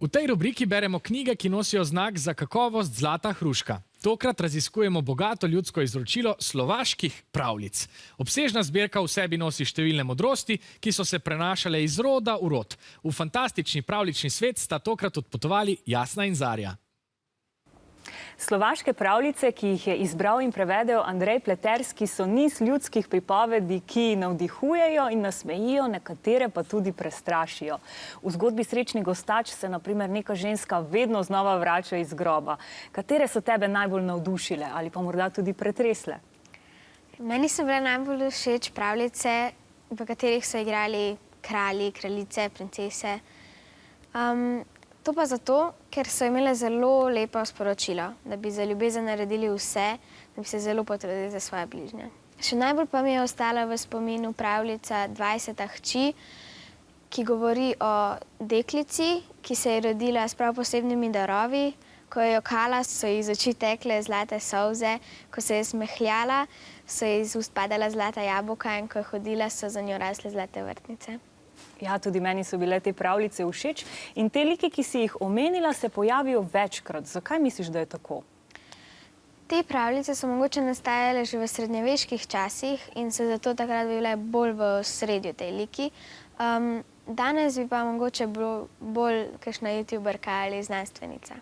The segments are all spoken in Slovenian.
V tej rubriki beremo knjige, ki nosijo znak za kakovost Zlata hruška. Tokrat raziskujemo bogato ljudsko izročilo slovaških pravljic. Obsežna zbirka v sebi nosi številne modrosti, ki so se prenašale iz roda v rod. V fantastični pravljični svet sta tokrat odpotovali Jasna in Zarja. Slovaške pravljice, ki jih je izbral in prevedel Andrej Pleterski, so niz ljudskih pripovedi, ki navdihujejo in nasmejijo, nekatere pa tudi prestrašijo. V zgodbi Srečni gostač se, na primer, neka ženska vedno znova vrača iz groba. Katere so tebe najbolj navdušile ali pa morda tudi pretresle? Meni so bile najbolj všeč pravljice, v katerih so igrali kralji, kraljice, princese. To pa zato, ker so imele zelo lepo sporočilo, da bi za ljubezen naredili vse, da bi se zelo potrudili za svoje bližnje. Še najbolj pa mi je ostala v spominu pravljica 20 hči, ki govori o deklici, ki se je rodila s prav posebnimi darovi. Ko je jokala, so ji iz oči tekle zlate solze, ko se je smehljala, so ji iz ust padala zlata jabolka in ko je hodila, so za njo rasle zlate vrtnice. Ja, tudi meni so bile te pravljice všeč in te like, ki si jih omenila, se pojavijo večkrat. Zakaj misliš, da je tako? Te pravljice so mogoče nastajale že v srednjeveških časih in so zato takrat bile bolj v ospredju tej liki. Danes bi pa mogoče bilo bolj kakšna youtuberka ali znanstvenica.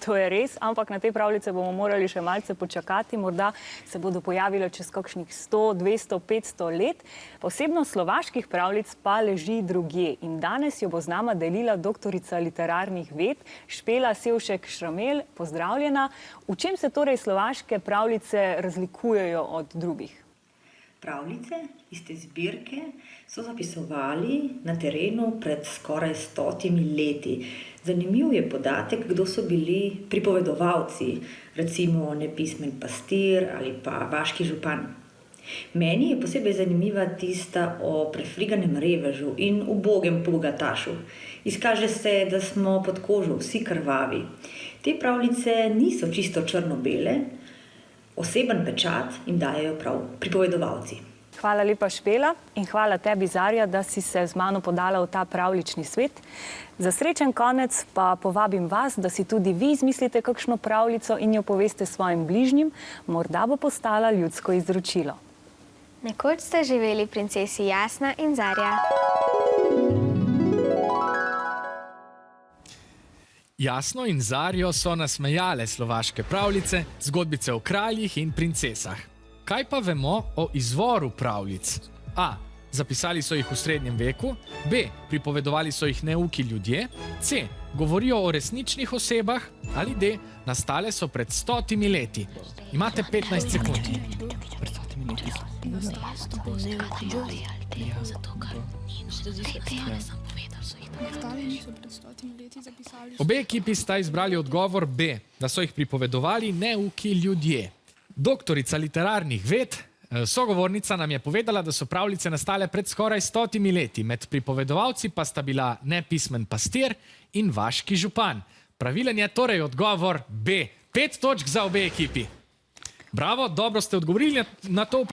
To je res, ampak na te pravljice bomo morali še malce počakati. Morda se bodo pojavile čez kakšnih 100, 200, 500 let. Posebnost slovaških pravljic pa leži drugje. In danes jo bo z nama delila doktorica literarnih ved Špela Sevšek-Šramel. Pozdravljena. V čem se torej slovaške pravljice razlikujejo od drugih? Pravljice iz te zbirke so zapisovali na terenu pred skoraj 100 leti. Zanimiv je podatek, kdo so bili pripovedovalci, recimo nepismen pastir ali pa vaški župan. Meni je posebej zanimiva tista o prefriganem revežu in ubogem bogatašu. Izkaže se, da smo pod kožo vsi krvavi. Te pravljice niso čisto črno-bele, oseben pečat jim dajejo prav pripovedovalci. Hvala lepa, Špela, in hvala tebi, Zarja, da si se z mano podala v ta pravljični svet. Za srečen konec pa povabim vas, da si tudi vi izmislite kakšno pravljico in jo poveste svojim bližnjim. Morda bo postala ljudsko izročilo. Nekoč sta živeli princesi Jasna in Zarja. Jasno in Zarjo so nasmejale slovaške pravljice, zgodbice o kraljih in princesah. Kaj pa vemo o izvoru pravljic? A. Zapisali so jih v srednjem veku. B. Pripovedovali so jih neuki ljudje. C. Govorijo o resničnih osebah. Ali D. Nastale so pred 100 leti. Imate 15 sekund. Obe ekipi sta izbrali odgovor B, da so jih pripovedovali neuki ljudje. Doktorica literarnih ved, sogovornica nam je povedala, da so pravljice nastale pred skoraj 100 leti. Med pripovedovalci pa sta bila nepismen pastir in vaški župan. Pravilen je torej odgovor B. 5 točk za obe ekipi. Bravo, dobro ste odgovorili na to vprašanje.